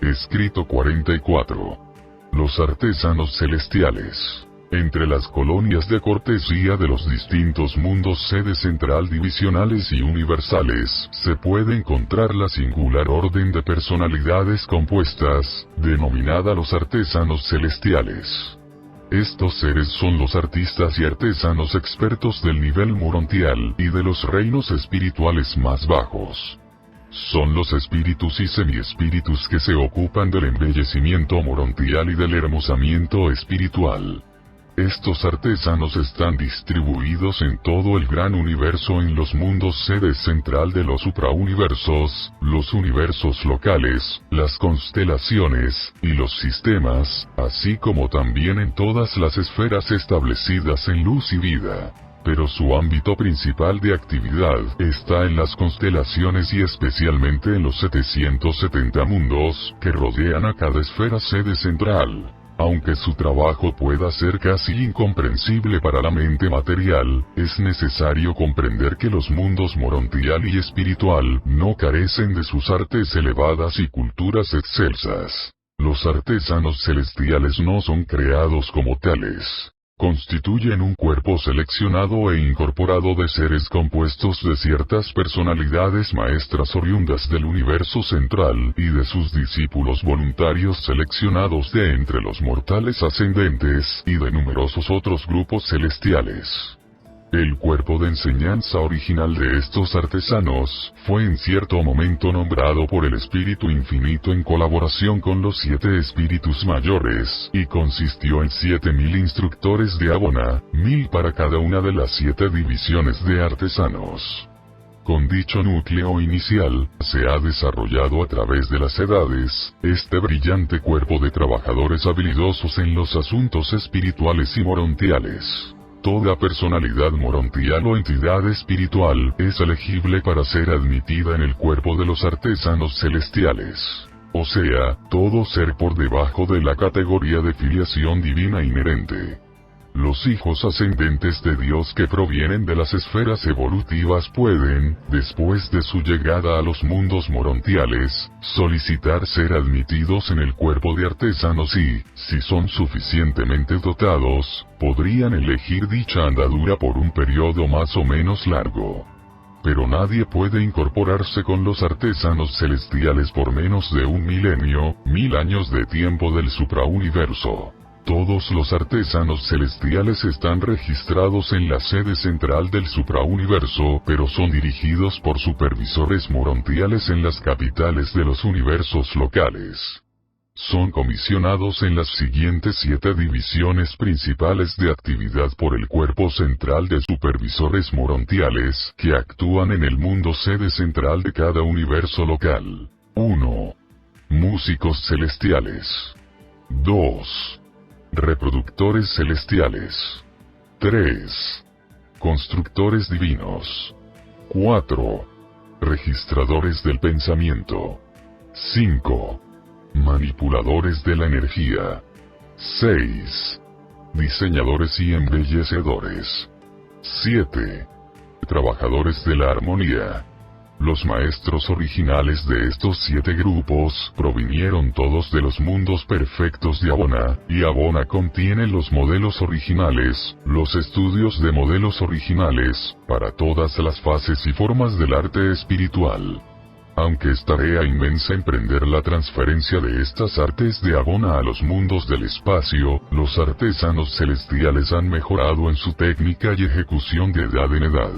Escrito 44. Los artesanos celestiales. Entre las colonias de cortesía de los distintos mundos sede central divisionales y universales, se puede encontrar la singular orden de personalidades compuestas, denominada los artesanos celestiales. Estos seres son los artistas y artesanos expertos del nivel morontial y de los reinos espirituales más bajos. Son los espíritus y semiespíritus que se ocupan del embellecimiento morontial y del hermosamiento espiritual. Estos artesanos están distribuidos en todo el gran universo en los mundos sede central de los suprauniversos, los universos locales, las constelaciones, y los sistemas, así como también en todas las esferas establecidas en luz y vida. Pero su ámbito principal de actividad está en las constelaciones y especialmente en los 770 mundos que rodean a cada esfera sede central. Aunque su trabajo pueda ser casi incomprensible para la mente material, es necesario comprender que los mundos morontial y espiritual no carecen de sus artes elevadas y culturas excelsas. Los artesanos celestiales no son creados como tales. Constituyen un cuerpo seleccionado e incorporado de seres compuestos de ciertas personalidades maestras oriundas del universo central y de sus discípulos voluntarios seleccionados de entre los mortales ascendentes y de numerosos otros grupos celestiales. El cuerpo de enseñanza original de estos artesanos fue en cierto momento nombrado por el Espíritu Infinito en colaboración con los 7 espíritus mayores, y consistió en 7000 instructores de Abona, 1000 para cada una de las 7 divisiones de artesanos. Con dicho núcleo inicial, se ha desarrollado a través de las edades, este brillante cuerpo de trabajadores habilidosos en los asuntos espirituales y morontiales. Toda personalidad morontial o entidad espiritual es elegible para ser admitida en el cuerpo de los artesanos celestiales. O sea, todo ser por debajo de la categoría de filiación divina inherente. Los hijos ascendentes de Dios que provienen de las esferas evolutivas pueden, después de su llegada a los mundos morontiales, solicitar ser admitidos en el cuerpo de artesanos y, si son suficientemente dotados, podrían elegir dicha andadura por un periodo más o menos largo. Pero nadie puede incorporarse con los artesanos celestiales por menos de 1 milenio, 1000 años de tiempo del suprauniverso. Todos los artesanos celestiales están registrados en la sede central del suprauniverso, pero son dirigidos por supervisores morontiales en las capitales de los universos locales. Son comisionados en las siguientes 7 divisiones principales de actividad por el cuerpo central de supervisores morontiales, que actúan en el mundo sede central de cada universo local. 1. Músicos celestiales. 2. Reproductores celestiales. 3. Constructores divinos. 4. Registradores del pensamiento. 5. Manipuladores de la energía. 6. Diseñadores y embellecedores. 7. Trabajadores de la armonía. Los maestros originales de estos 7 grupos provinieron todos de los mundos perfectos de Abona, y Abona contiene los modelos originales, los estudios de modelos originales, para todas las fases y formas del arte espiritual. Aunque es tarea inmensa emprender la transferencia de estas artes de Abona a los mundos del espacio, los artesanos celestiales han mejorado en su técnica y ejecución de edad en edad.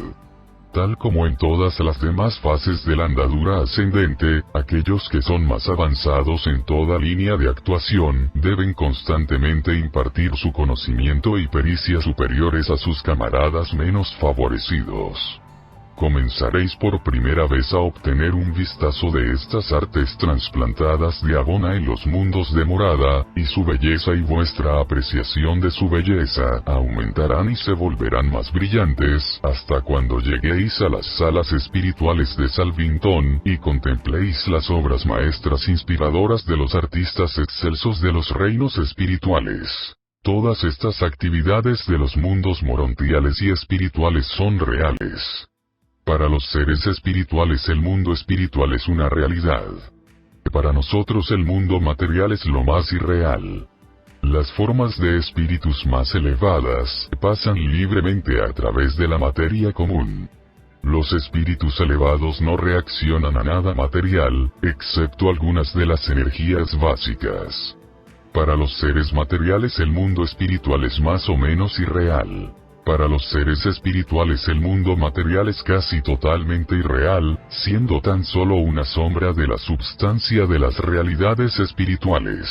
Tal como en todas las demás fases de la andadura ascendente, aquellos que son más avanzados en toda línea de actuación, deben constantemente impartir su conocimiento y pericia superiores a sus camaradas menos favorecidos. Comenzaréis por primera vez a obtener un vistazo de estas artes trasplantadas de Abona en los mundos de morada, y su belleza y vuestra apreciación de su belleza aumentarán y se volverán más brillantes, hasta cuando lleguéis a las salas espirituales de Salvington, y contempléis las obras maestras inspiradoras de los artistas excelsos de los reinos espirituales. Todas estas actividades de los mundos morontiales y espirituales son reales. Para los seres espirituales el mundo espiritual es una realidad. Para nosotros el mundo material es lo más irreal. Las formas de espíritus más elevadas pasan libremente a través de la materia común. Los espíritus elevados no reaccionan a nada material, excepto algunas de las energías básicas. Para los seres materiales el mundo espiritual es más o menos irreal. Para los seres espirituales el mundo material es casi totalmente irreal, siendo tan solo una sombra de la substancia de las realidades espirituales.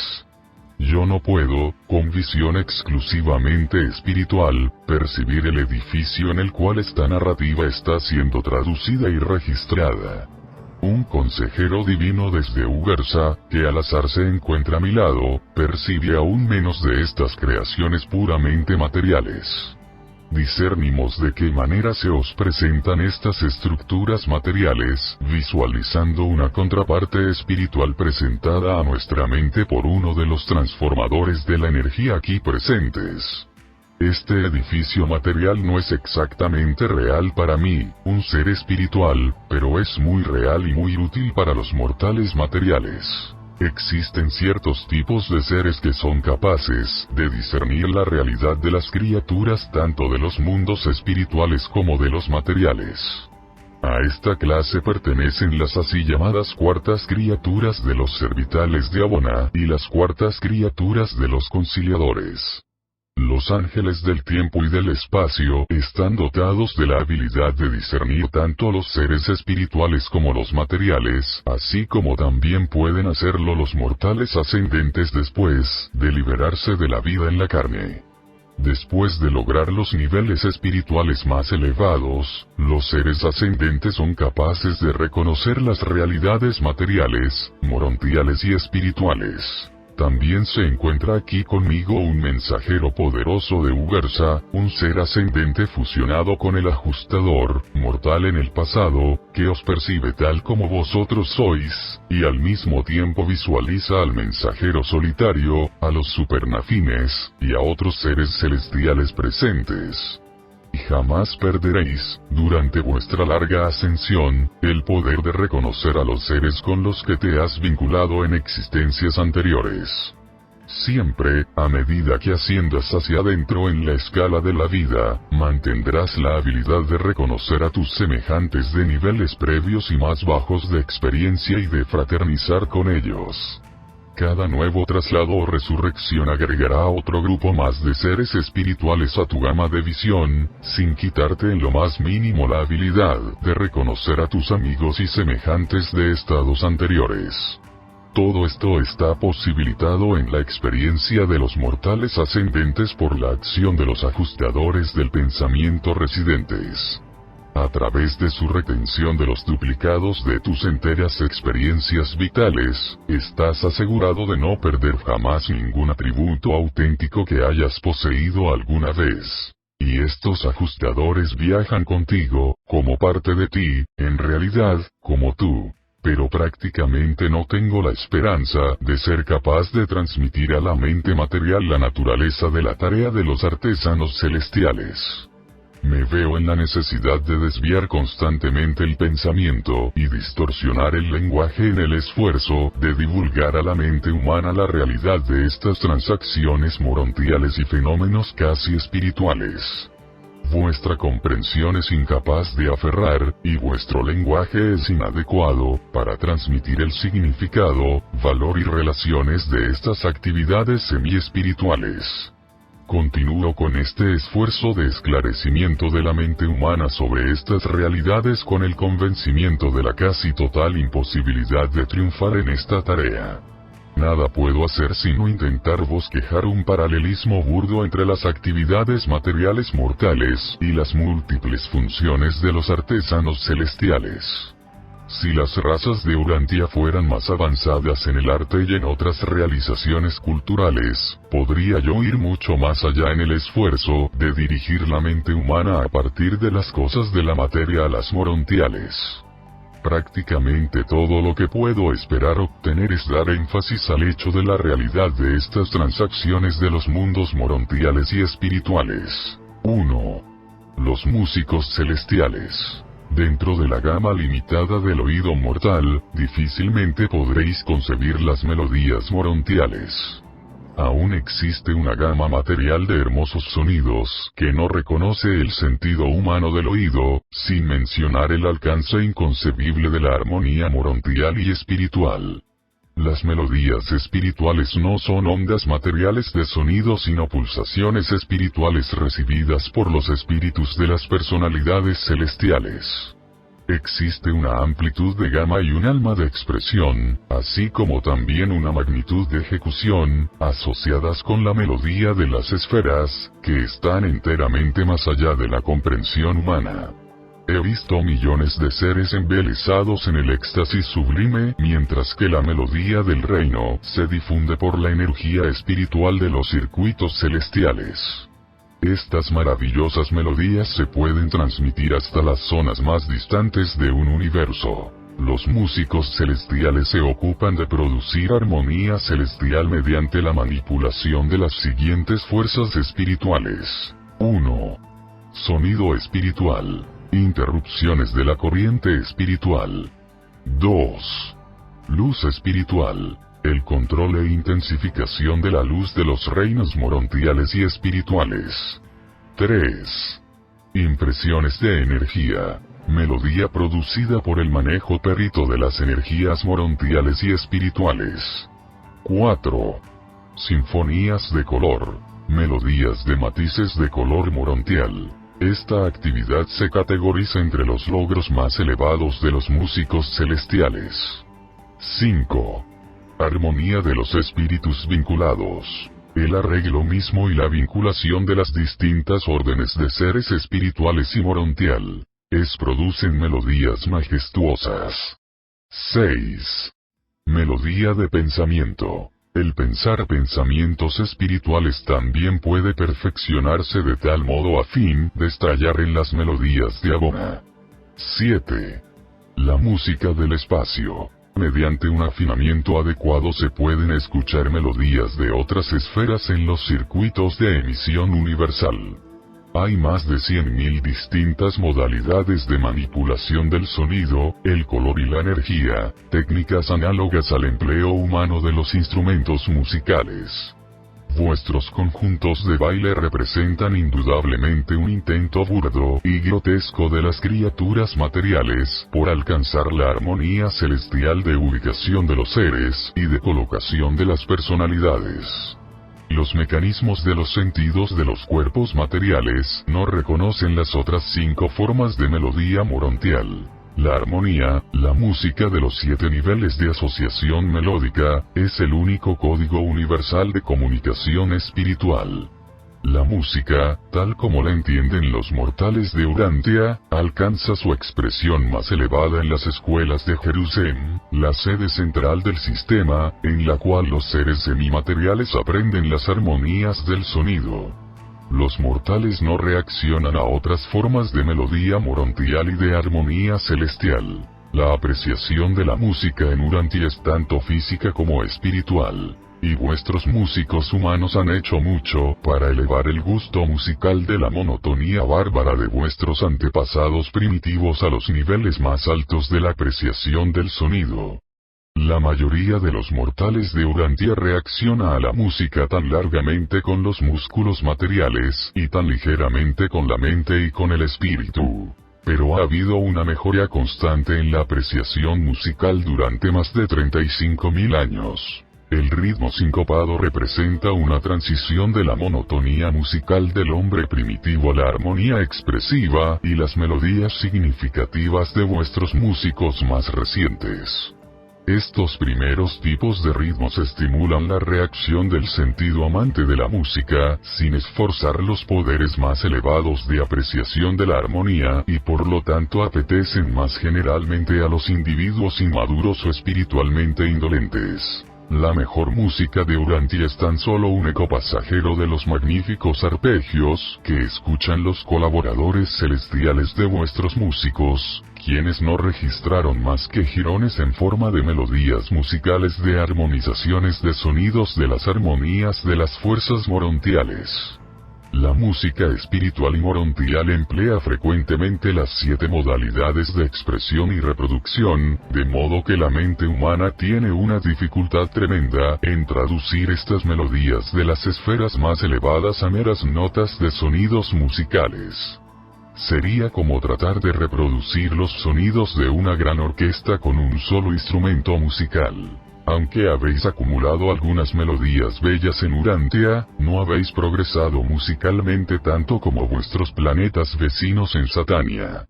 Yo no puedo, con visión exclusivamente espiritual, percibir el edificio en el cual esta narrativa está siendo traducida y registrada. Un consejero divino desde Ugarsa, que al azar se encuentra a mi lado, percibe aún menos de estas creaciones puramente materiales. Discernimos de qué manera se os presentan estas estructuras materiales, visualizando una contraparte espiritual presentada a nuestra mente por uno de los transformadores de la energía aquí presentes. Este edificio material no es exactamente real para mí, un ser espiritual, pero es muy real y muy útil para los mortales materiales. Existen ciertos tipos de seres que son capaces de discernir la realidad de las criaturas tanto de los mundos espirituales como de los materiales. A esta clase pertenecen las así llamadas cuartas criaturas de los servitales de Abona y las cuartas criaturas de los conciliadores. Los ángeles del tiempo y del espacio están dotados de la habilidad de discernir tanto los seres espirituales como los materiales, así como también pueden hacerlo los mortales ascendentes después de liberarse de la vida en la carne. Después de lograr los niveles espirituales más elevados, los seres ascendentes son capaces de reconocer las realidades materiales, morontiales y espirituales. También se encuentra aquí conmigo un mensajero poderoso de Ugarsa, un ser ascendente fusionado con el ajustador, mortal en el pasado, que os percibe tal como vosotros sois, y al mismo tiempo visualiza al mensajero solitario, a los supernafines, y a otros seres celestiales presentes. Y jamás perderéis, durante vuestra larga ascensión, el poder de reconocer a los seres con los que te has vinculado en existencias anteriores. Siempre, a medida que asciendas hacia adentro en la escala de la vida, mantendrás la habilidad de reconocer a tus semejantes de niveles previos y más bajos de experiencia y de fraternizar con ellos. Cada nuevo traslado o resurrección agregará a otro grupo más de seres espirituales a tu gama de visión, sin quitarte en lo más mínimo la habilidad de reconocer a tus amigos y semejantes de estados anteriores. Todo esto está posibilitado en la experiencia de los mortales ascendentes por la acción de los ajustadores del pensamiento residentes. A través de su retención de los duplicados de tus enteras experiencias vitales, estás asegurado de no perder jamás ningún atributo auténtico que hayas poseído alguna vez. Y estos ajustadores viajan contigo, como parte de ti, en realidad, como tú. Pero prácticamente no tengo la esperanza de ser capaz de transmitir a la mente material la naturaleza de la tarea de los artesanos celestiales. Me veo en la necesidad de desviar constantemente el pensamiento y distorsionar el lenguaje en el esfuerzo de divulgar a la mente humana la realidad de estas transacciones morontiales y fenómenos casi espirituales. Vuestra comprensión es incapaz de aferrar, y vuestro lenguaje es inadecuado para transmitir el significado, valor y relaciones de estas actividades semi-espirituales. Continúo con este esfuerzo de esclarecimiento de la mente humana sobre estas realidades con el convencimiento de la casi total imposibilidad de triunfar en esta tarea. Nada puedo hacer sino intentar bosquejar un paralelismo burdo entre las actividades materiales mortales y las múltiples funciones de los artesanos celestiales. Si las razas de Urantia fueran más avanzadas en el arte y en otras realizaciones culturales, podría yo ir mucho más allá en el esfuerzo de dirigir la mente humana a partir de las cosas de la materia a las morontiales. Prácticamente todo lo que puedo esperar obtener es dar énfasis al hecho de la realidad de estas transacciones de los mundos morontiales y espirituales. 1. Los músicos celestiales. Dentro de la gama limitada del oído mortal, difícilmente podréis concebir las melodías morontiales. Aún existe una gama material de hermosos sonidos que no reconoce el sentido humano del oído, sin mencionar el alcance inconcebible de la armonía morontial y espiritual. Las melodías espirituales no son ondas materiales de sonido sino pulsaciones espirituales recibidas por los espíritus de las personalidades celestiales. Existe una amplitud de gama y un alma de expresión, así como también una magnitud de ejecución, asociadas con la melodía de las esferas, que están enteramente más allá de la comprensión humana. He visto millones de seres embelesados en el éxtasis sublime, mientras que la melodía del reino se difunde por la energía espiritual de los circuitos celestiales. Estas maravillosas melodías se pueden transmitir hasta las zonas más distantes de un universo. Los músicos celestiales se ocupan de producir armonía celestial mediante la manipulación de las siguientes fuerzas espirituales. 1. Sonido espiritual. Interrupciones de la corriente espiritual. 2. Luz espiritual. El control e intensificación de la luz de los reinos morontiales y espirituales. 3. Impresiones de energía. Melodía producida por el manejo perito de las energías morontiales y espirituales. 4. Sinfonías de color. Melodías de matices de color morontial. Esta actividad se categoriza entre los logros más elevados de los músicos celestiales. 5. Armonía de los espíritus vinculados. El arreglo mismo y la vinculación de las distintas órdenes de seres espirituales y morontial. Producen melodías majestuosas. 6. Melodía de pensamiento. El pensar pensamientos espirituales también puede perfeccionarse de tal modo a fin de estallar en las melodías de Abona. 7. La música del espacio. Mediante un afinamiento adecuado se pueden escuchar melodías de otras esferas en los circuitos de emisión universal. Hay más de 100.000 distintas modalidades de manipulación del sonido, el color y la energía, técnicas análogas al empleo humano de los instrumentos musicales. Vuestros conjuntos de baile representan indudablemente un intento burdo y grotesco de las criaturas materiales por alcanzar la armonía celestial de ubicación de los seres y de colocación de las personalidades. Los mecanismos de los sentidos de los cuerpos materiales no reconocen las otras 5 formas de melodía morontial. La armonía, la música de los 7 niveles de asociación melódica, es el único código universal de comunicación espiritual. La música, tal como la entienden los mortales de Urantia, alcanza su expresión más elevada en las escuelas de Jerusalén, la sede central del sistema, en la cual los seres semimateriales aprenden las armonías del sonido. Los mortales no reaccionan a otras formas de melodía morontial y de armonía celestial. La apreciación de la música en Urantia es tanto física como espiritual. Y vuestros músicos humanos han hecho mucho para elevar el gusto musical de la monotonía bárbara de vuestros antepasados primitivos a los niveles más altos de la apreciación del sonido. La mayoría de los mortales de Urantia reacciona a la música tan largamente con los músculos materiales y tan ligeramente con la mente y con el espíritu. Pero ha habido una mejora constante en la apreciación musical durante más de 35.000 años. El ritmo sincopado representa una transición de la monotonía musical del hombre primitivo a la armonía expresiva y las melodías significativas de vuestros músicos más recientes. Estos primeros tipos de ritmos estimulan la reacción del sentido amante de la música, sin esforzar los poderes más elevados de apreciación de la armonía y por lo tanto apetecen más generalmente a los individuos inmaduros o espiritualmente indolentes. La mejor música de Urantia es tan solo un eco pasajero de los magníficos arpegios que escuchan los colaboradores celestiales de vuestros músicos, quienes no registraron más que jirones en forma de melodías musicales de armonizaciones de sonidos de las armonías de las fuerzas morontiales. La música espiritual y morontial emplea frecuentemente las 7 modalidades de expresión y reproducción, de modo que la mente humana tiene una dificultad tremenda en traducir estas melodías de las esferas más elevadas a meras notas de sonidos musicales. Sería como tratar de reproducir los sonidos de una gran orquesta con un solo instrumento musical. Aunque habéis acumulado algunas melodías bellas en Urantia, no habéis progresado musicalmente tanto como vuestros planetas vecinos en Satania.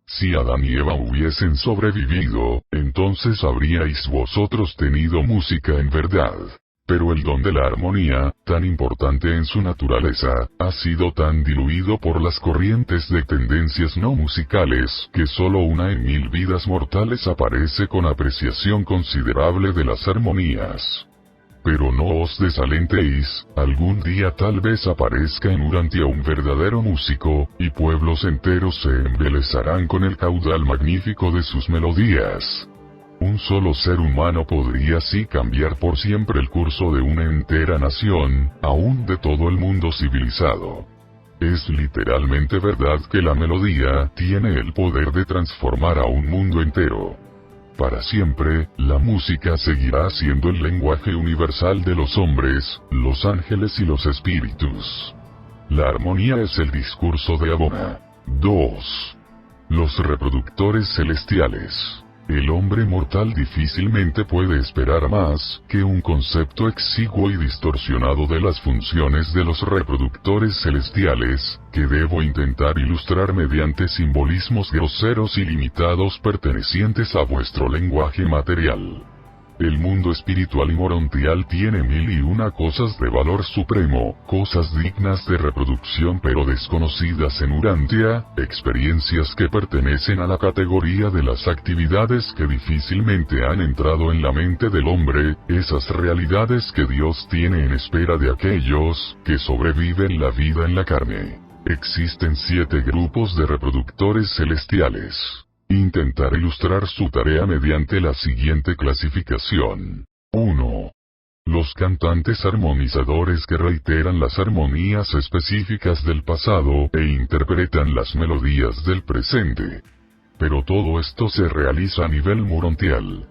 Si Adán y Eva hubiesen sobrevivido, entonces habríais vosotros tenido música en verdad. Pero el don de la armonía, tan importante en su naturaleza, ha sido tan diluido por las corrientes de tendencias no musicales que solo una en 1000 vidas mortales aparece con apreciación considerable de las armonías. Pero no os desalentéis, algún día tal vez aparezca en Urantia un verdadero músico, y pueblos enteros se embelezarán con el caudal magnífico de sus melodías. Un solo ser humano podría así cambiar por siempre el curso de una entera nación, aún de todo el mundo civilizado. Es literalmente verdad que la melodía tiene el poder de transformar a un mundo entero. Para siempre, la música seguirá siendo el lenguaje universal de los hombres, los ángeles y los espíritus. La armonía es el discurso de Abona. 2. Los reproductores celestiales. El hombre mortal difícilmente puede esperar más que un concepto exiguo y distorsionado de las funciones de los reproductores celestiales, que debo intentar ilustrar mediante simbolismos groseros y limitados pertenecientes a vuestro lenguaje material. El mundo espiritual y morontial tiene 1001 cosas de valor supremo, cosas dignas de reproducción pero desconocidas en Urantia, experiencias que pertenecen a la categoría de las actividades que difícilmente han entrado en la mente del hombre, esas realidades que Dios tiene en espera de aquellos que sobreviven la vida en la carne. Existen 7 grupos de reproductores celestiales. Intentar ilustrar su tarea mediante la siguiente clasificación. 1. Los cantantes armonizadores que reiteran las armonías específicas del pasado e interpretan las melodías del presente. Pero todo esto se realiza a nivel morontial.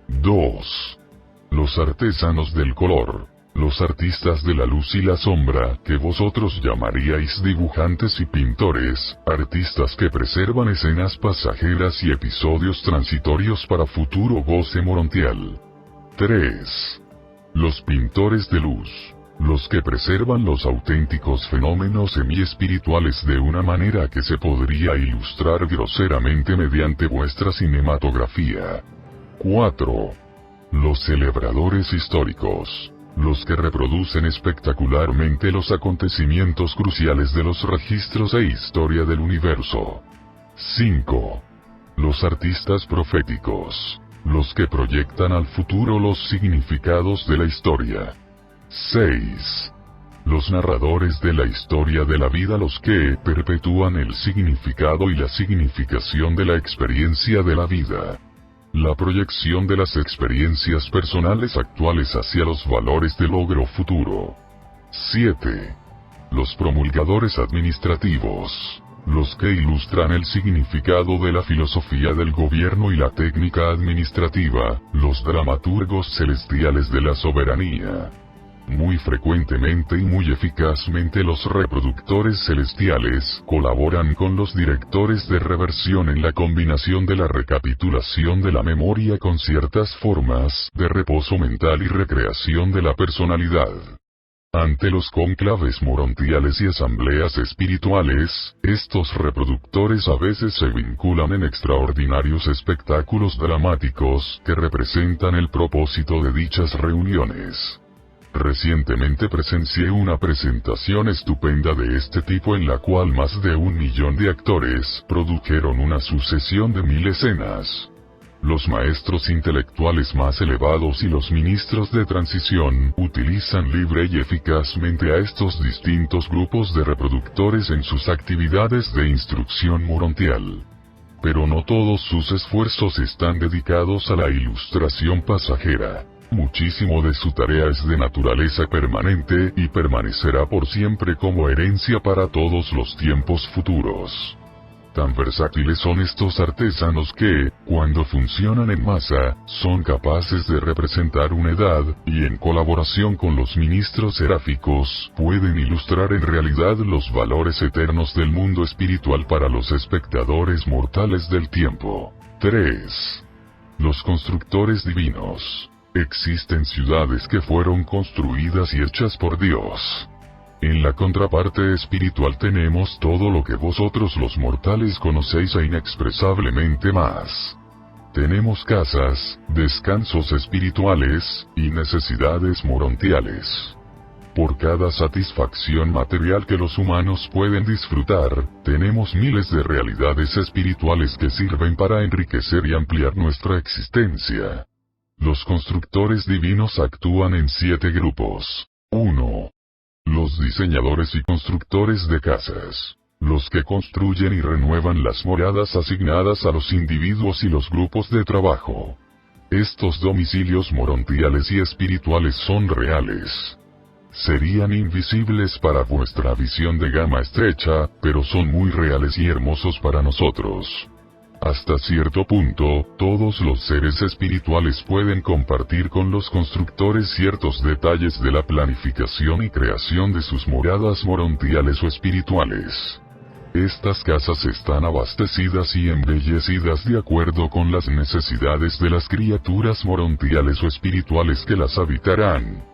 2. Los artesanos del color. Los artistas de la luz y la sombra, que vosotros llamaríais dibujantes y pintores, artistas que preservan escenas pasajeras y episodios transitorios para futuro goce morontial. 3. Los pintores de luz. Los que preservan los auténticos fenómenos semi-espirituales de una manera que se podría ilustrar groseramente mediante vuestra cinematografía. 4. Los celebradores históricos. Los que reproducen espectacularmente los acontecimientos cruciales de los registros e historia del universo. 5. Los artistas proféticos. Los que proyectan al futuro los significados de la historia. 6. Los narradores de la historia de la vida, los que perpetúan el significado y la significación de la experiencia de la vida. La proyección de las experiencias personales actuales hacia los valores de logro futuro. 7. Los promulgadores administrativos. Los que ilustran el significado de la filosofía del gobierno y la técnica administrativa, los dramaturgos celestiales de la soberanía. Muy frecuentemente y muy eficazmente los reproductores celestiales colaboran con los directores de reversión en la combinación de la recapitulación de la memoria con ciertas formas de reposo mental y recreación de la personalidad. Ante los cónclaves morontiales y asambleas espirituales, estos reproductores a veces se vinculan en extraordinarios espectáculos dramáticos que representan el propósito de dichas reuniones. Recientemente presencié una presentación estupenda de este tipo en la cual más de 1 millón de actores produjeron una sucesión de 1000 escenas. Los maestros intelectuales más elevados y los ministros de transición utilizan libre y eficazmente a estos distintos grupos de reproductores en sus actividades de instrucción morontial. Pero no todos sus esfuerzos están dedicados a la ilustración pasajera. Muchísimo de su tarea es de naturaleza permanente y permanecerá por siempre como herencia para todos los tiempos futuros. Tan versátiles son estos artesanos que, cuando funcionan en masa, son capaces de representar una edad, y en colaboración con los ministros seráficos, pueden ilustrar en realidad los valores eternos del mundo espiritual para los espectadores mortales del tiempo. 3. Los constructores divinos. Existen ciudades que fueron construidas y hechas por Dios. En la contraparte espiritual tenemos todo lo que vosotros los mortales conocéis e inexpresablemente más. Tenemos casas, descansos espirituales, y necesidades morontiales. Por cada satisfacción material que los humanos pueden disfrutar, tenemos miles de realidades espirituales que sirven para enriquecer y ampliar nuestra existencia. Los constructores divinos actúan en 7 grupos. 1. Los diseñadores y constructores de casas. Los que construyen y renuevan las moradas asignadas a los individuos y los grupos de trabajo. Estos domicilios morontiales y espirituales son reales. Serían invisibles para vuestra visión de gama estrecha, pero son muy reales y hermosos para nosotros. Hasta cierto punto, todos los seres espirituales pueden compartir con los constructores ciertos detalles de la planificación y creación de sus moradas morontiales o espirituales. Estas casas están abastecidas y embellecidas de acuerdo con las necesidades de las criaturas morontiales o espirituales que las habitarán.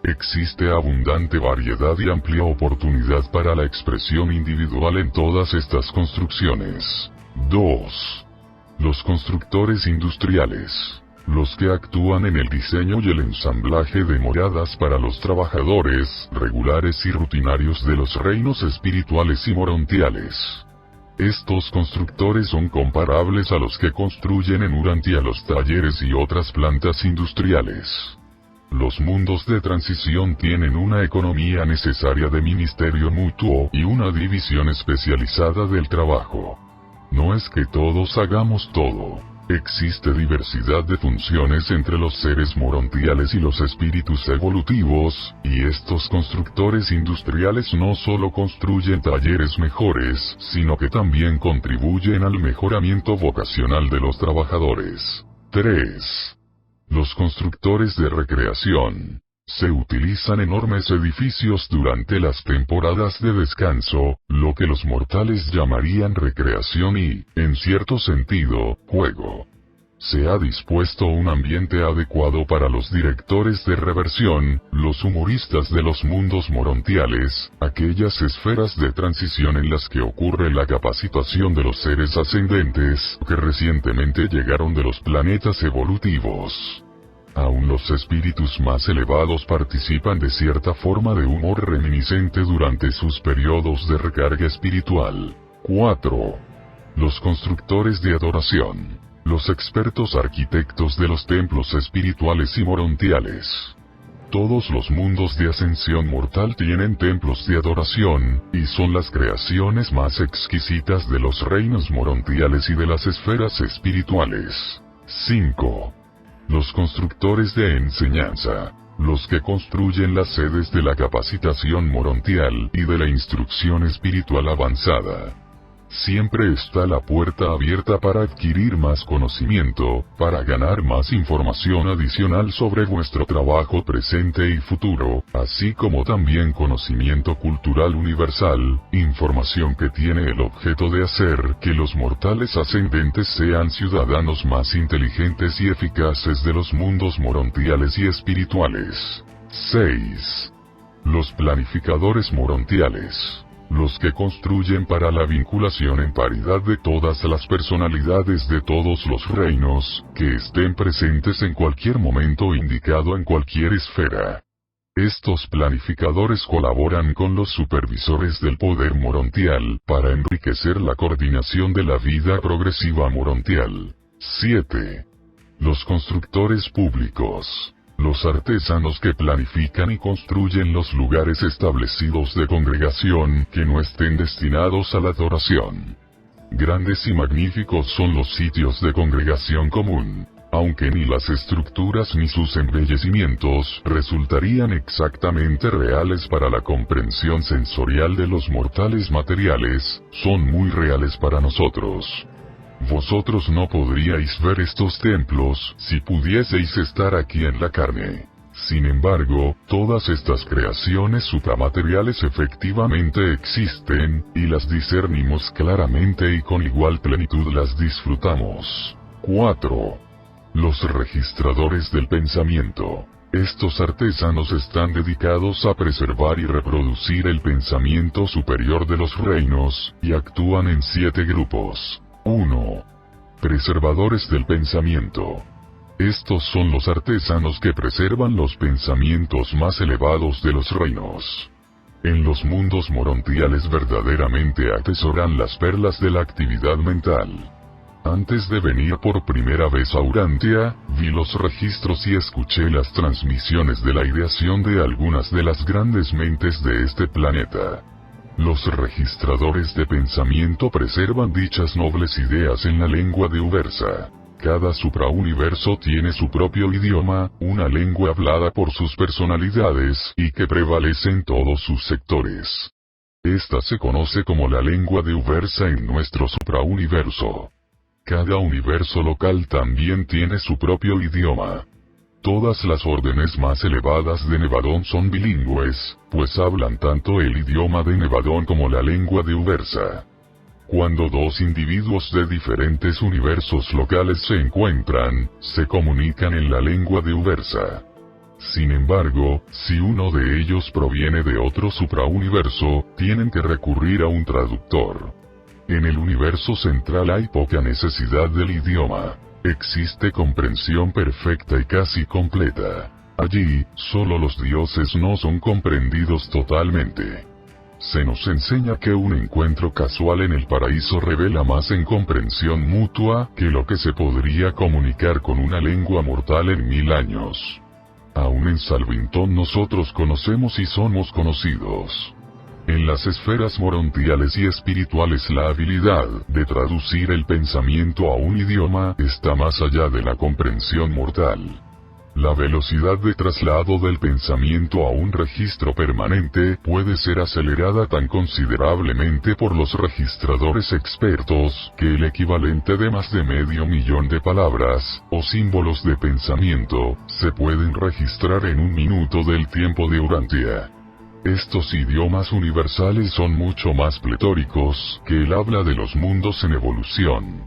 Existe abundante variedad y amplia oportunidad para la expresión individual en todas estas construcciones. 2. Los constructores industriales. Los que actúan en el diseño y el ensamblaje de moradas para los trabajadores regulares y rutinarios de los reinos espirituales y morontiales. Estos constructores son comparables a los que construyen en Urantia los talleres y otras plantas industriales. Los mundos de transición tienen una economía necesaria de ministerio mutuo y una división especializada del trabajo. No es que todos hagamos todo. Existe diversidad de funciones entre los seres morontiales y los espíritus evolutivos, y estos constructores industriales no solo construyen talleres mejores, sino que también contribuyen al mejoramiento vocacional de los trabajadores. 3. Los constructores de recreación. Se utilizan enormes edificios durante las temporadas de descanso, lo que los mortales llamarían recreación y, en cierto sentido, juego. Se ha dispuesto un ambiente adecuado para los directores de reversión, los humoristas de los mundos morontiales, aquellas esferas de transición en las que ocurre la capacitación de los seres ascendentes que recientemente llegaron de los planetas evolutivos. Aún los espíritus más elevados participan de cierta forma de humor reminiscente durante sus periodos de recarga espiritual. 4. Los constructores de adoración. Los expertos arquitectos de los templos espirituales y morontiales. Todos los mundos de ascensión mortal tienen templos de adoración, y son las creaciones más exquisitas de los reinos morontiales y de las esferas espirituales. 5. Los constructores de enseñanza. Los que construyen las sedes de la capacitación morontial y de la instrucción espiritual avanzada. Siempre está la puerta abierta para adquirir más conocimiento, para ganar más información adicional sobre vuestro trabajo presente y futuro, así como también conocimiento cultural universal, información que tiene el objeto de hacer que los mortales ascendentes sean ciudadanos más inteligentes y eficaces de los mundos morontiales y espirituales. 6. Los planificadores morontiales. Los que construyen para la vinculación en paridad de todas las personalidades de todos los reinos, que estén presentes en cualquier momento indicado en cualquier esfera. Estos planificadores colaboran con los supervisores del poder morontial, para enriquecer la coordinación de la vida progresiva morontial. 7. Los constructores públicos. Los artesanos que planifican y construyen los lugares establecidos de congregación que no estén destinados a la adoración. Grandes y magníficos son los sitios de congregación común. aunque ni las estructuras ni sus embellecimientos resultarían exactamente reales para la comprensión sensorial de los mortales materiales, son muy reales para nosotros. Vosotros no podríais ver estos templos si pudieseis estar aquí en la carne. Sin embargo, todas estas creaciones supramateriales efectivamente existen, y las discernimos claramente y con igual plenitud las disfrutamos. 4. Los registradores del pensamiento. Estos artesanos están dedicados a preservar y reproducir el pensamiento superior de los reinos, y actúan en 7 grupos. 1. Preservadores del pensamiento. Estos son los artesanos que preservan los pensamientos más elevados de los reinos. En los mundos morontiales verdaderamente atesoran las perlas de la actividad mental. Antes de venir por primera vez a Urantia, vi los registros y escuché las transmisiones de la ideación de algunas de las grandes mentes de este planeta. Los registradores de pensamiento preservan dichas nobles ideas en la lengua de Uversa. Cada suprauniverso tiene su propio idioma, una lengua hablada por sus personalidades y que prevalece en todos sus sectores. Esta se conoce como la lengua de Uversa en nuestro suprauniverso. Cada universo local también tiene su propio idioma. Todas las órdenes más elevadas de Nevadón son bilingües, pues hablan tanto el idioma de Nevadón como la lengua de Uversa. Cuando dos individuos de diferentes universos locales se encuentran, se comunican en la lengua de Uversa. Sin embargo, si uno de ellos proviene de otro suprauniverso, tienen que recurrir a un traductor. En el universo central hay poca necesidad del idioma. Existe comprensión perfecta y casi completa. Allí, solo los dioses no son comprendidos totalmente. Se nos enseña que un encuentro casual en el paraíso revela más en comprensión mutua que lo que se podría comunicar con una lengua mortal en 1000 años. Aún en Salvington nosotros conocemos y somos conocidos. En las esferas morontiales y espirituales la habilidad de traducir el pensamiento a un idioma está más allá de la comprensión mortal. La velocidad de traslado del pensamiento a un registro permanente puede ser acelerada tan considerablemente por los registradores expertos que el equivalente de más de 500,000 de palabras, o símbolos de pensamiento, se pueden registrar en 1 minuto del tiempo de Urantia. Estos idiomas universales son mucho más pletóricos que el habla de los mundos en evolución.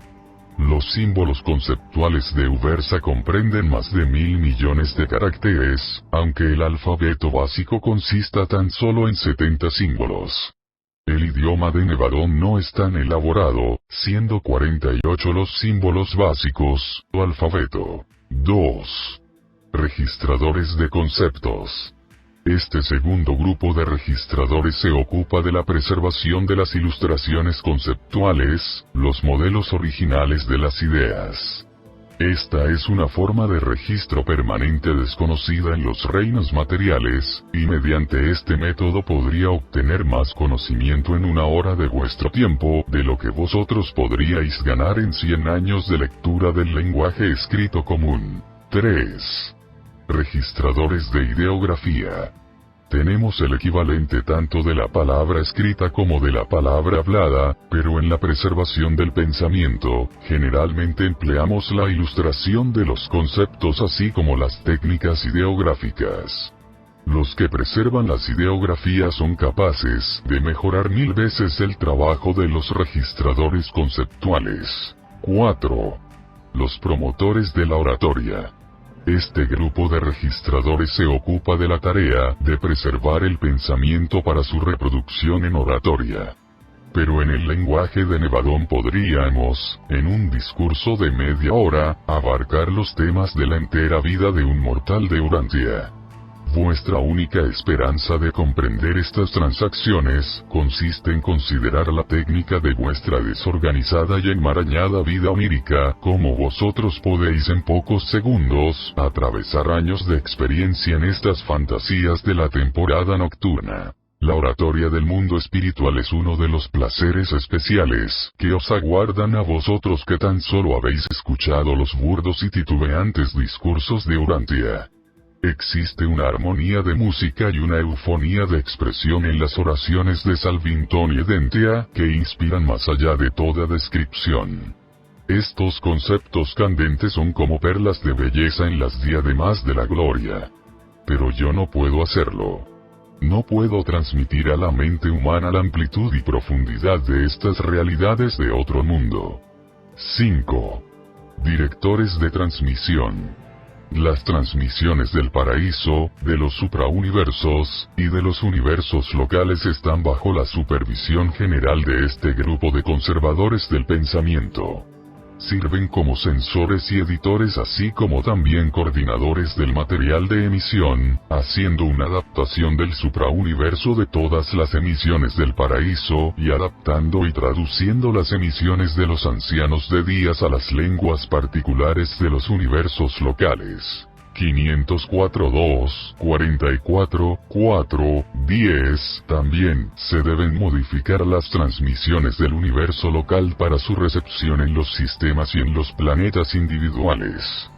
Los símbolos conceptuales de Uversa comprenden más de 1000 millones de caracteres, aunque el alfabeto básico consista tan solo en 70 símbolos. El idioma de Nevadón no es tan elaborado, siendo 48 los símbolos básicos, o alfabeto. 2. Registradores de conceptos. Este segundo grupo de registradores se ocupa de la preservación de las ilustraciones conceptuales, los modelos originales de las ideas. Esta es una forma de registro permanente desconocida en los reinos materiales, y mediante este método podría obtener más conocimiento en 1 hora de vuestro tiempo de lo que vosotros podríais ganar en 100 años de lectura del lenguaje escrito común. 3. Registradores de ideografía. Tenemos el equivalente tanto de la palabra escrita como de la palabra hablada, pero en la preservación del pensamiento, generalmente empleamos la ilustración de los conceptos así como las técnicas ideográficas. Los que preservan las ideografías son capaces de mejorar 1000 veces el trabajo de los registradores conceptuales. 4. Los promotores de la oratoria. Este grupo de registradores se ocupa de la tarea de preservar el pensamiento para su reproducción en oratoria. Pero en el lenguaje de Nevadón podríamos, en un discurso de media hora, abarcar los temas de la entera vida de un mortal de Urantia. Vuestra única esperanza de comprender estas transacciones consiste en considerar la técnica de vuestra desorganizada y enmarañada vida onírica, como vosotros podéis en pocos segundos atravesar años de experiencia en estas fantasías de la temporada nocturna. La oratoria del mundo espiritual es uno de los placeres especiales que os aguardan a vosotros que tan solo habéis escuchado los burdos y titubeantes discursos de Urantia. Existe una armonía de música y una eufonía de expresión en las oraciones de Salvintón y Edentia que inspiran más allá de toda descripción. Estos conceptos candentes son como perlas de belleza en las diademas de la gloria. Pero yo no puedo hacerlo. No puedo transmitir a la mente humana la amplitud y profundidad de estas realidades de otro mundo. 5. Directores de transmisión. Las transmisiones del paraíso, de los suprauniversos, y de los universos locales están bajo la supervisión general de este grupo de conservadores del pensamiento. Sirven como censores y editores así como también coordinadores del material de emisión, haciendo una adaptación del suprauniverso de todas las emisiones del paraíso y adaptando y traduciendo las emisiones de los ancianos de días a las lenguas particulares de los universos locales. 504.2, 44.4, 10. También se deben modificar las transmisiones del universo local para su recepción en los sistemas y en los planetas individuales.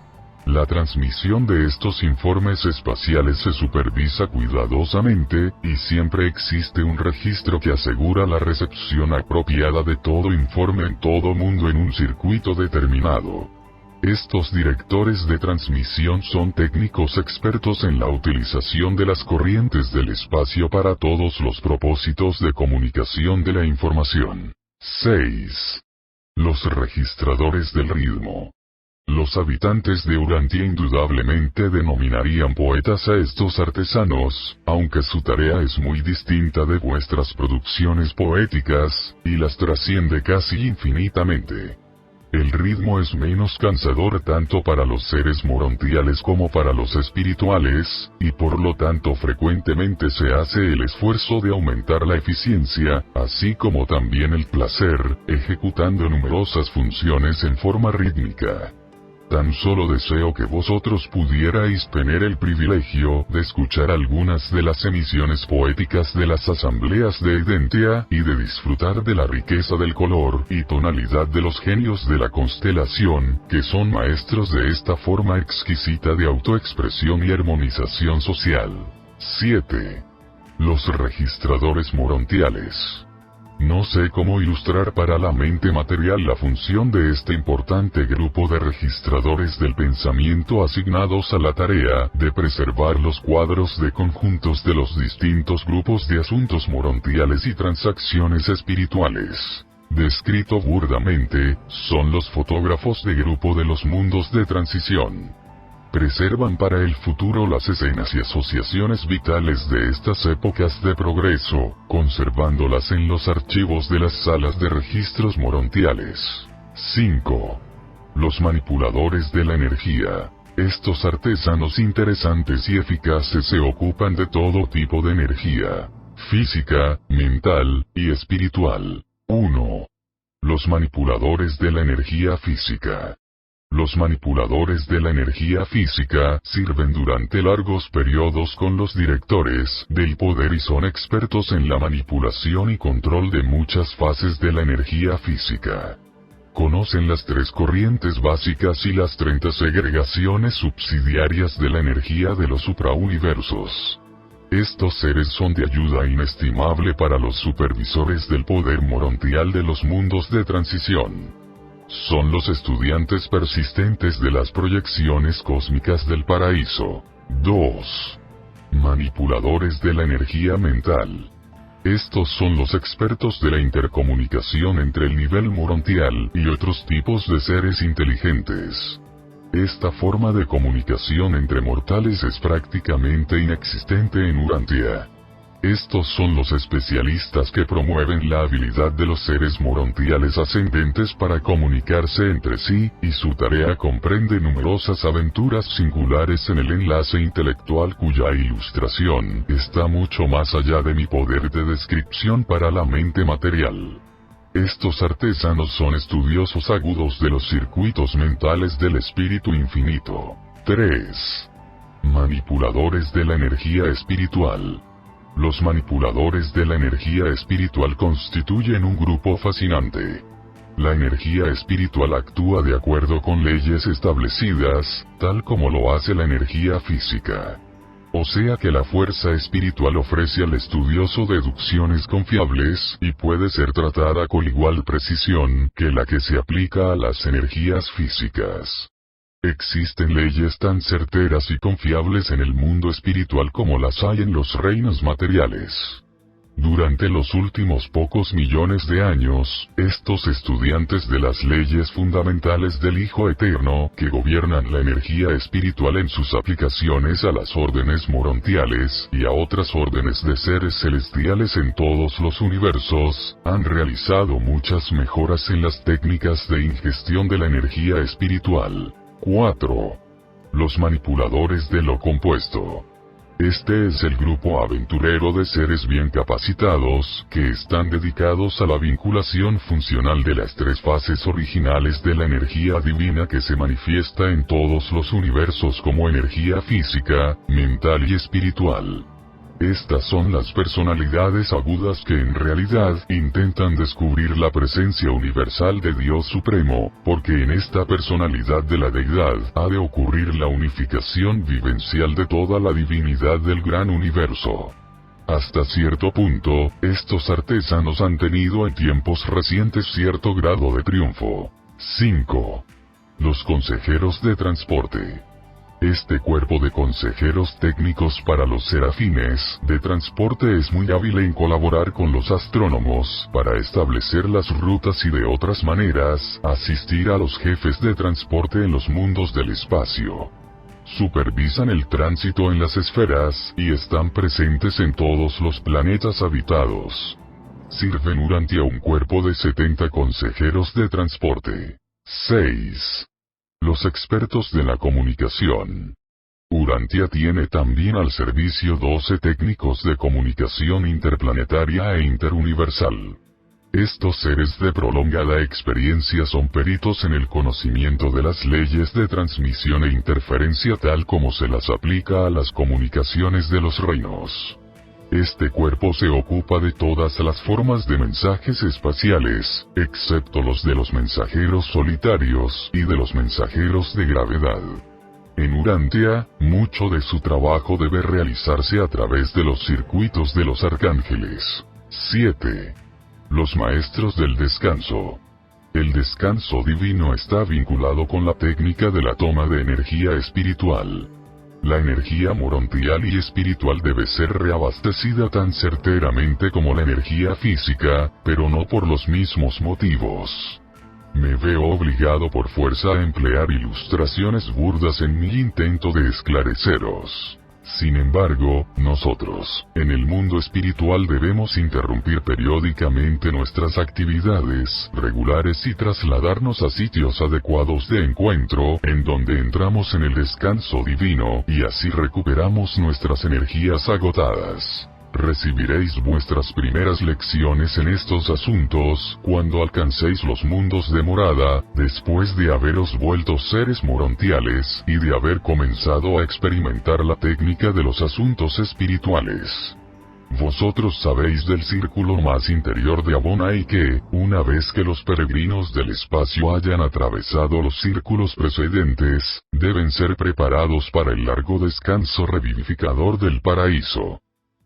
La transmisión de estos informes espaciales se supervisa cuidadosamente, y siempre existe un registro que asegura la recepción apropiada de todo informe en todo mundo en un circuito determinado. Estos directores de transmisión son técnicos expertos en la utilización de las corrientes del espacio para todos los propósitos de comunicación de la información. 6. Los registradores del ritmo. Los habitantes de Urantia indudablemente denominarían poetas a estos artesanos, aunque su tarea es muy distinta de vuestras producciones poéticas, y las trasciende casi infinitamente. El ritmo es menos cansador tanto para los seres morontiales como para los espirituales, y por lo tanto frecuentemente se hace el esfuerzo de aumentar la eficiencia, así como también el placer, ejecutando numerosas funciones en forma rítmica. Tan solo deseo que vosotros pudierais tener el privilegio de escuchar algunas de las emisiones poéticas de las asambleas de Edentia y de disfrutar de la riqueza del color y tonalidad de los genios de la constelación, que son maestros de esta forma exquisita de autoexpresión y armonización social. 7. Los registradores morontiales. No sé cómo ilustrar para la mente material la función de este importante grupo de registradores del pensamiento asignados a la tarea de preservar los cuadros de conjuntos de los distintos grupos de asuntos morontiales y transacciones espirituales. Descrito burdamente, son los fotógrafos de grupo de los mundos de transición. Preservan para el futuro las escenas y asociaciones vitales de estas épocas de progreso, conservándolas en los archivos de las salas de registros morontiales. 5. Los manipuladores de la energía. Estos artesanos interesantes y eficaces se ocupan de todo tipo de energía, física, mental, y espiritual. 1. Los manipuladores de la energía física. Los manipuladores de la energía física sirven durante largos periodos con los directores del poder y son expertos en la manipulación y control de muchas fases de la energía física. Conocen las 3 corrientes básicas y las 30 segregaciones subsidiarias de la energía de los suprauniversos. Estos seres son de ayuda inestimable para los supervisores del poder morontial de los mundos de transición. Son los estudiantes persistentes de las proyecciones cósmicas del paraíso. 2. Manipuladores de la energía mental. Estos son los expertos de la intercomunicación entre el nivel morontial y otros tipos de seres inteligentes. Esta forma de comunicación entre mortales es prácticamente inexistente en Urantia. Estos son los especialistas que promueven la habilidad de los seres morontiales ascendentes para comunicarse entre sí, y su tarea comprende numerosas aventuras singulares en el enlace intelectual cuya ilustración está mucho más allá de mi poder de descripción para la mente material. Estos artesanos son estudiosos agudos de los circuitos mentales del espíritu infinito. 3. Manipuladores de la energía espiritual. Los manipuladores de la energía espiritual constituyen un grupo fascinante. La energía espiritual actúa de acuerdo con leyes establecidas, tal como lo hace la energía física. O sea que la fuerza espiritual ofrece al estudioso deducciones confiables y puede ser tratada con igual precisión que la que se aplica a las energías físicas. Existen leyes tan certeras y confiables en el mundo espiritual como las hay en los reinos materiales. Durante los últimos pocos millones de años, estos estudiantes de las leyes fundamentales del Hijo Eterno, que gobiernan la energía espiritual en sus aplicaciones a las órdenes morontiales y a otras órdenes de seres celestiales en todos los universos, han realizado muchas mejoras en las técnicas de ingestión de la energía espiritual. 4. Los manipuladores de lo compuesto. Este es el grupo aventurero de seres bien capacitados, que están dedicados a la vinculación funcional de las tres fases originales de la energía divina que se manifiesta en todos los universos como energía física, mental y espiritual. Estas son las personalidades agudas que en realidad intentan descubrir la presencia universal de Dios Supremo, porque en esta personalidad de la deidad ha de ocurrir la unificación vivencial de toda la divinidad del gran universo. Hasta cierto punto, estos artesanos han tenido en tiempos recientes cierto grado de triunfo. 5. Los consejeros de transporte. Este cuerpo de consejeros técnicos para los serafines de transporte es muy hábil en colaborar con los astrónomos para establecer las rutas y de otras maneras asistir a los jefes de transporte en los mundos del espacio. Supervisan el tránsito en las esferas y están presentes en todos los planetas habitados. Sirven Urantia un cuerpo de 70 consejeros de transporte. 6. Los expertos de la comunicación. Urantia tiene también al servicio 12 técnicos de comunicación interplanetaria e interuniversal. Estos seres de prolongada experiencia son peritos en el conocimiento de las leyes de transmisión e interferencia tal como se las aplica a las comunicaciones de los reinos. Este cuerpo se ocupa de todas las formas de mensajes espaciales, excepto los de los mensajeros solitarios y de los mensajeros de gravedad. En Urantia, mucho de su trabajo debe realizarse a través de los circuitos de los arcángeles. 7. Los maestros del descanso. El descanso divino está vinculado con la técnica de la toma de energía espiritual. La energía morontial y espiritual debe ser reabastecida tan certeramente como la energía física, pero no por los mismos motivos. Me veo obligado por fuerza a emplear ilustraciones burdas en mi intento de esclareceros. Sin embargo, nosotros, en el mundo espiritual debemos interrumpir periódicamente nuestras actividades regulares y trasladarnos a sitios adecuados de encuentro, en donde entramos en el descanso divino, y así recuperamos nuestras energías agotadas. Recibiréis vuestras primeras lecciones en estos asuntos, cuando alcancéis los mundos de morada, después de haberos vuelto seres morontiales, y de haber comenzado a experimentar la técnica de los asuntos espirituales. Vosotros sabéis del círculo más interior de Abonai que, una vez que los peregrinos del espacio hayan atravesado los círculos precedentes, deben ser preparados para el largo descanso revivificador del paraíso.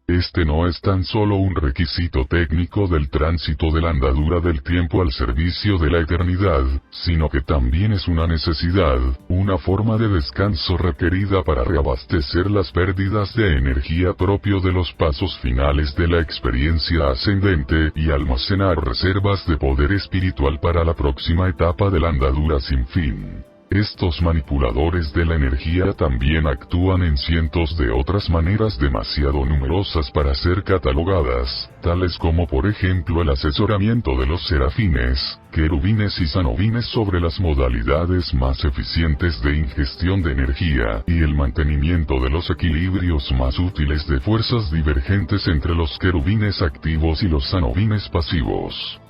Este no es tan solo un requisito técnico del tránsito de la andadura del tiempo al servicio de la eternidad, sino que también es una necesidad, una forma de descanso requerida para reabastecer las pérdidas de energía propio de los pasos finales de la experiencia ascendente y almacenar reservas de poder espiritual para la próxima etapa de la andadura sin fin. Estos manipuladores de la energía también actúan en cientos de otras maneras demasiado numerosas para ser catalogadas, tales como por ejemplo el asesoramiento de los serafines, querubines y sanobines sobre las modalidades más eficientes de ingestión de energía, y el mantenimiento de los equilibrios más útiles de fuerzas divergentes entre los querubines activos y los sanobines pasivos.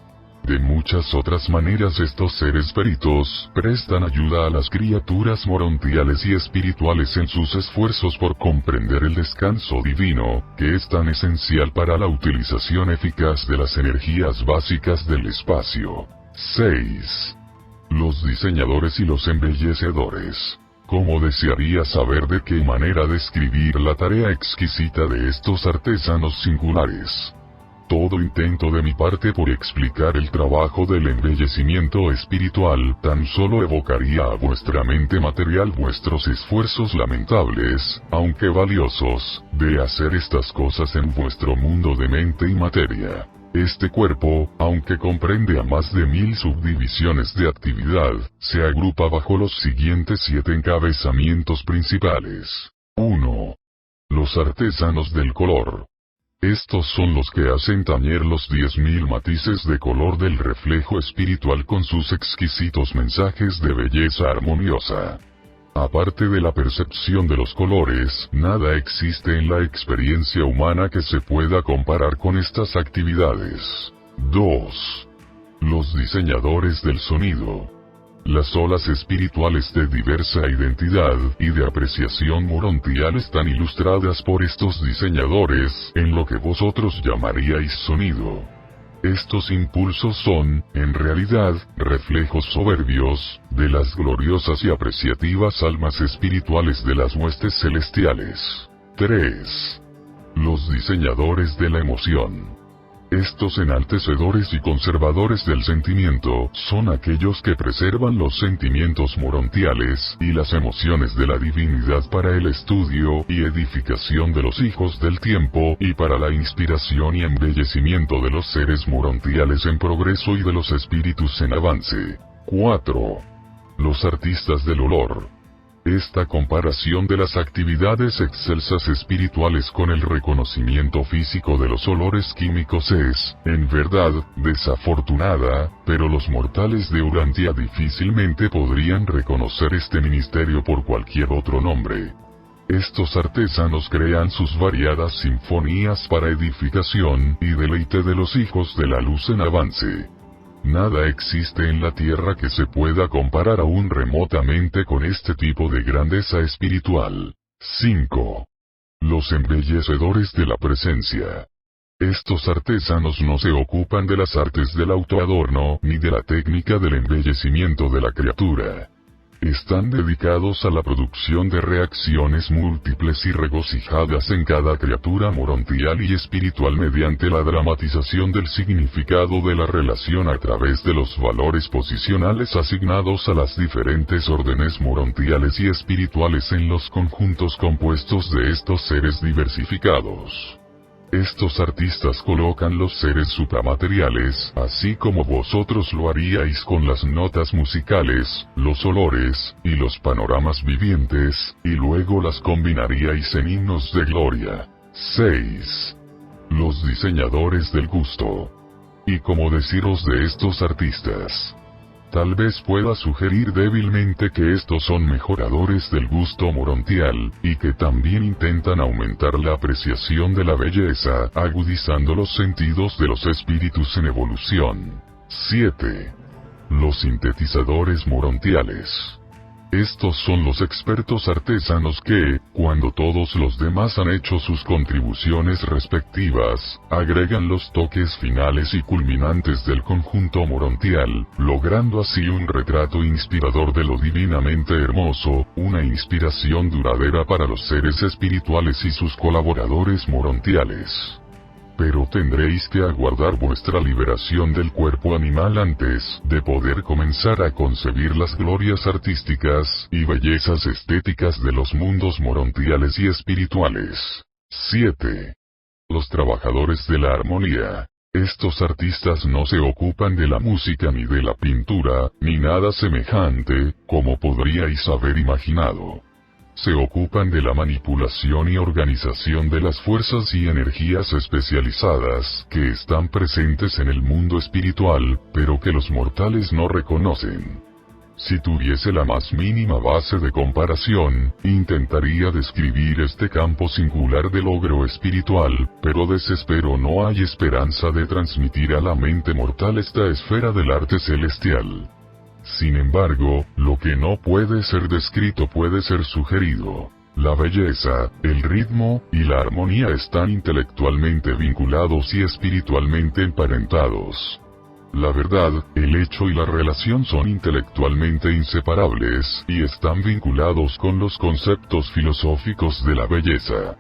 De muchas otras maneras estos seres peritos prestan ayuda a las criaturas morontiales y espirituales en sus esfuerzos por comprender el descanso divino, que es tan esencial para la utilización eficaz de las energías básicas del espacio. 6. Los diseñadores y los embellecedores. ¿Cómo desearía saber de qué manera describir la tarea exquisita de estos artesanos singulares? Todo intento de mi parte por explicar el trabajo del embellecimiento espiritual tan solo evocaría a vuestra mente material vuestros esfuerzos lamentables, aunque valiosos, de hacer estas cosas en vuestro mundo de mente y materia. Este cuerpo, aunque comprende a más de 1000 subdivisiones de actividad, se agrupa bajo los siguientes 7 encabezamientos principales. 1. Los artesanos del color. Estos son los que hacen tañer los 10.000 matices de color del reflejo espiritual con sus exquisitos mensajes de belleza armoniosa. Aparte de la percepción de los colores, nada existe en la experiencia humana que se pueda comparar con estas actividades. 2. Los diseñadores del sonido. Las olas espirituales de diversa identidad y de apreciación morontial están ilustradas por estos diseñadores en lo que vosotros llamaríais sonido. Estos impulsos son, en realidad, reflejos soberbios, de las gloriosas y apreciativas almas espirituales de las huestes celestiales. 3. Los diseñadores de la emoción. Estos enaltecedores y conservadores del sentimiento, son aquellos que preservan los sentimientos morontiales y las emociones de la divinidad para el estudio y edificación de los hijos del tiempo y para la inspiración y embellecimiento de los seres morontiales en progreso y de los espíritus en avance. 4. Los artistas del olor. Esta comparación de las actividades excelsas espirituales con el reconocimiento físico de los olores químicos es, en verdad, desafortunada, pero los mortales de Urantia difícilmente podrían reconocer este ministerio por cualquier otro nombre. Estos artesanos crean sus variadas sinfonías para edificación y deleite de los hijos de la luz en avance. Nada existe en la tierra que se pueda comparar aún remotamente con este tipo de grandeza espiritual. 5. Los embellecedores de la presencia. Estos artesanos no se ocupan de las artes del autoadorno ni de la técnica del embellecimiento de la criatura. Están dedicados a la producción de reacciones múltiples y regocijadas en cada criatura morontial y espiritual mediante la dramatización del significado de la relación a través de los valores posicionales asignados a las diferentes órdenes morontiales y espirituales en los conjuntos compuestos de estos seres diversificados. Estos artistas colocan los seres supramateriales, así como vosotros lo haríais con las notas musicales, los olores, y los panoramas vivientes, y luego las combinaríais en himnos de gloria. 6. Los diseñadores del gusto. ¿Y cómo deciros de estos artistas? Tal vez pueda sugerir débilmente que estos son mejoradores del gusto morontial, y que también intentan aumentar la apreciación de la belleza, agudizando los sentidos de los espíritus en evolución. 7. Los sintetizadores morontiales. Estos son los expertos artesanos que, cuando todos los demás han hecho sus contribuciones respectivas, agregan los toques finales y culminantes del conjunto morontial, logrando así un retrato inspirador de lo divinamente hermoso, una inspiración duradera para los seres espirituales y sus colaboradores morontiales. Pero tendréis que aguardar vuestra liberación del cuerpo animal antes de poder comenzar a concebir las glorias artísticas y bellezas estéticas de los mundos morontiales y espirituales. 7. Los trabajadores de la armonía. Estos artistas no se ocupan de la música ni de la pintura, ni nada semejante, como podríais haber imaginado. Se ocupan de la manipulación y organización de las fuerzas y energías especializadas que están presentes en el mundo espiritual, pero que los mortales no reconocen. Si tuviese la más mínima base de comparación, intentaría describir este campo singular de logro espiritual, pero desespero no hay esperanza de transmitir a la mente mortal esta esfera del arte celestial. Sin embargo, lo que no puede ser descrito puede ser sugerido. La belleza, el ritmo, y la armonía están intelectualmente vinculados y espiritualmente emparentados. La verdad, el hecho y la relación son intelectualmente inseparables, y están vinculados con los conceptos filosóficos de la belleza.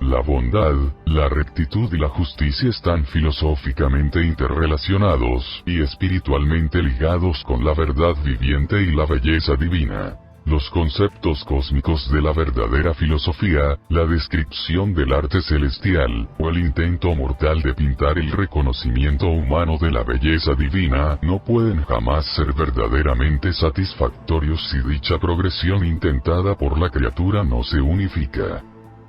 La bondad, la rectitud y la justicia están filosóficamente interrelacionados, y espiritualmente ligados con la verdad viviente y la belleza divina. Los conceptos cósmicos de la verdadera filosofía, la descripción del arte celestial, o el intento mortal de pintar el reconocimiento humano de la belleza divina, no pueden jamás ser verdaderamente satisfactorios si dicha progresión intentada por la criatura no se unifica.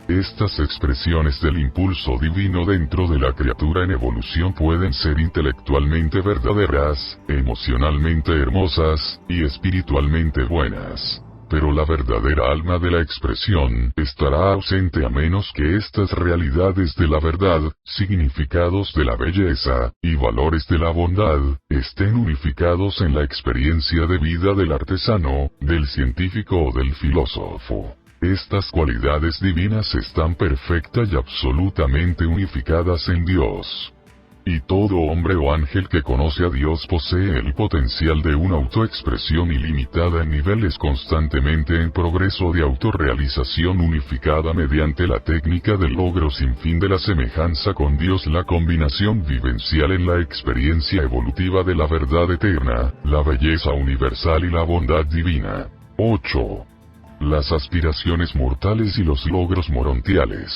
Estas expresiones del impulso divino dentro de la criatura en evolución pueden ser intelectualmente verdaderas, emocionalmente hermosas, y espiritualmente buenas. Pero la verdadera alma de la expresión estará ausente a menos que estas realidades de la verdad, significados de la belleza, y valores de la bondad, estén unificados en la experiencia de vida del artesano, del científico o del filósofo. Estas cualidades divinas están perfecta y absolutamente unificadas en Dios. Y todo hombre o ángel que conoce a Dios posee el potencial de una autoexpresión ilimitada en niveles constantemente en progreso de autorrealización unificada mediante la técnica del logro sin fin de la semejanza con Dios, la combinación vivencial en la experiencia evolutiva de la verdad eterna, la belleza universal y la bondad divina. 8. Las aspiraciones mortales y los logros morontiales.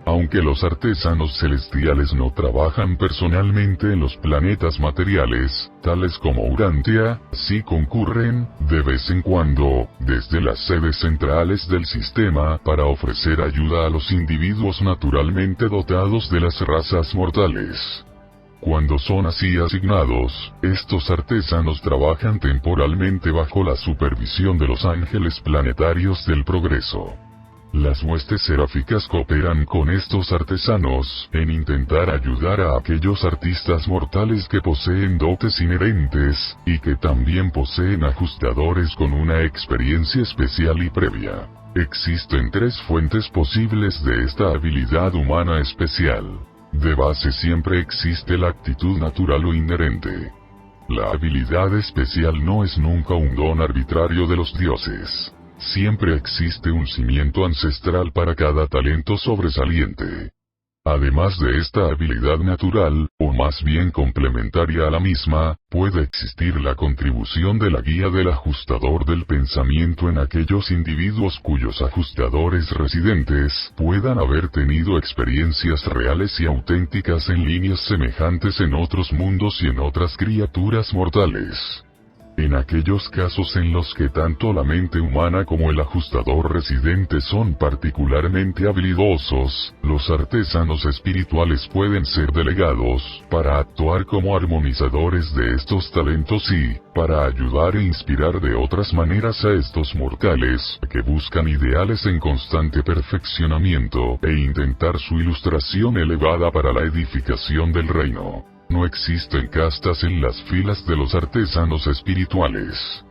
Aunque los artesanos celestiales no trabajan personalmente en los planetas materiales, tales como Urantia, sí concurren, de vez en cuando, desde las sedes centrales del sistema para ofrecer ayuda a los individuos naturalmente dotados de las razas mortales. Cuando son así asignados, estos artesanos trabajan temporalmente bajo la supervisión de los ángeles planetarios del progreso. Las huestes seráficas cooperan con estos artesanos en intentar ayudar a aquellos artistas mortales que poseen dotes inherentes, y que también poseen ajustadores con una experiencia especial y previa. Existen tres fuentes posibles de esta habilidad humana especial. De base siempre existe la actitud natural o inherente. La habilidad especial no es nunca un don arbitrario de los dioses. Siempre existe un cimiento ancestral para cada talento sobresaliente. Además de esta habilidad natural, o más bien complementaria a la misma, puede existir la contribución de la guía del ajustador del pensamiento en aquellos individuos cuyos ajustadores residentes puedan haber tenido experiencias reales y auténticas en líneas semejantes en otros mundos y en otras criaturas mortales. En aquellos casos en los que tanto la mente humana como el ajustador residente son particularmente habilidosos, los artesanos espirituales pueden ser delegados para actuar como armonizadores de estos talentos y para ayudar e inspirar de otras maneras a estos mortales que buscan ideales en constante perfeccionamiento e intentar su ilustración elevada para la edificación del reino. No existen castas en las filas de los artesanos espirituales.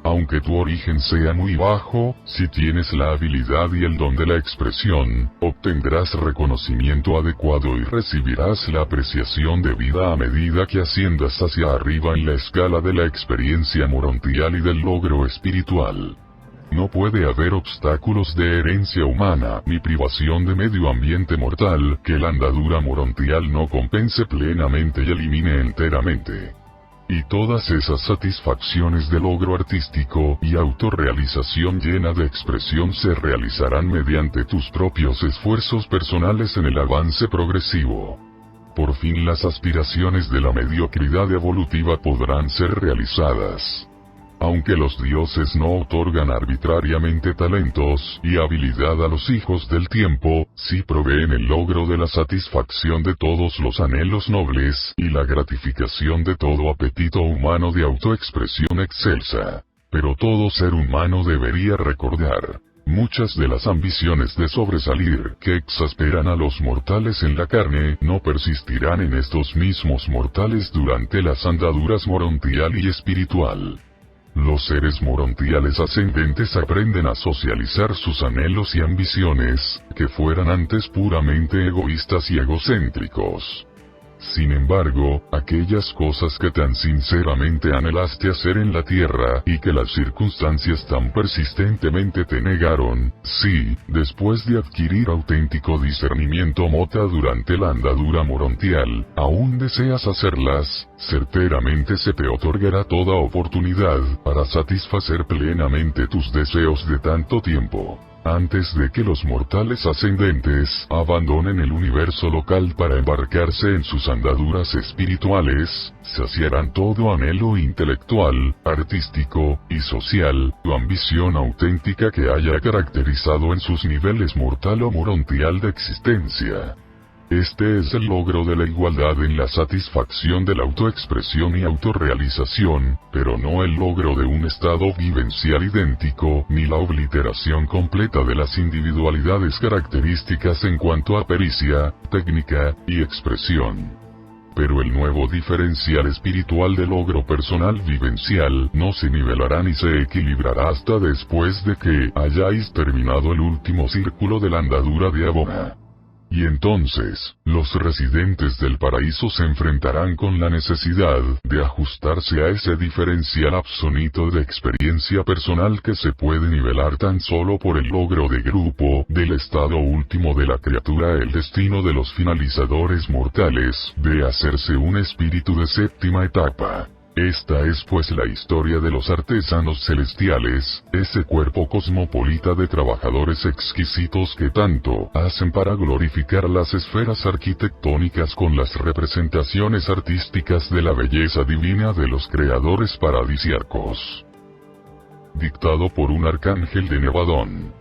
Aunque tu origen sea muy bajo, si tienes la habilidad y el don de la expresión, obtendrás reconocimiento adecuado y recibirás la apreciación debida a medida que asciendas hacia arriba en la escala de la experiencia morontial y del logro espiritual. No puede haber obstáculos de herencia humana ni privación de medio ambiente mortal que la andadura morontial no compense plenamente y elimine enteramente. Y todas esas satisfacciones de logro artístico y autorrealización llena de expresión se realizarán mediante tus propios esfuerzos personales en el avance progresivo. Por fin las aspiraciones de la mediocridad evolutiva podrán ser realizadas. Aunque los dioses no otorgan arbitrariamente talentos y habilidad a los hijos del tiempo, sí proveen el logro de la satisfacción de todos los anhelos nobles y la gratificación de todo apetito humano de autoexpresión excelsa. Pero todo ser humano debería recordar. Muchas de las ambiciones de sobresalir que exasperan a los mortales en la carne no persistirán en estos mismos mortales durante las andaduras morontial y espiritual. Los seres morontiales ascendentes aprenden a socializar sus anhelos y ambiciones, que fueran antes puramente egoístas y egocéntricos. Sin embargo, aquellas cosas que tan sinceramente anhelaste hacer en la tierra y que las circunstancias tan persistentemente te negaron, si, después de adquirir auténtico discernimiento mota durante la andadura morontial, aún deseas hacerlas, certeramente se te otorgará toda oportunidad para satisfacer plenamente tus deseos de tanto tiempo. Antes de que los mortales ascendentes abandonen el universo local para embarcarse en sus andaduras espirituales, saciarán todo anhelo intelectual, artístico y social, o ambición auténtica que haya caracterizado en sus niveles mortal o morontial de existencia. Este es el logro de la igualdad en la satisfacción de la autoexpresión y autorrealización, pero no el logro de un estado vivencial idéntico, ni la obliteración completa de las individualidades características en cuanto a pericia, técnica y expresión. Pero el nuevo diferencial espiritual del logro personal vivencial no se nivelará ni se equilibrará hasta después de que hayáis terminado el último círculo de la andadura de Abona. Y entonces, los residentes del paraíso se enfrentarán con la necesidad de ajustarse a ese diferencial absoluto de experiencia personal que se puede nivelar tan solo por el logro de grupo del estado último de la criatura. El destino de los finalizadores mortales de hacerse un espíritu de séptima etapa. Esta es pues la historia de los artesanos celestiales, ese cuerpo cosmopolita de trabajadores exquisitos que tanto hacen para glorificar las esferas arquitectónicas con las representaciones artísticas de la belleza divina de los creadores paradisiacos. Dictado por un arcángel de Nevadón.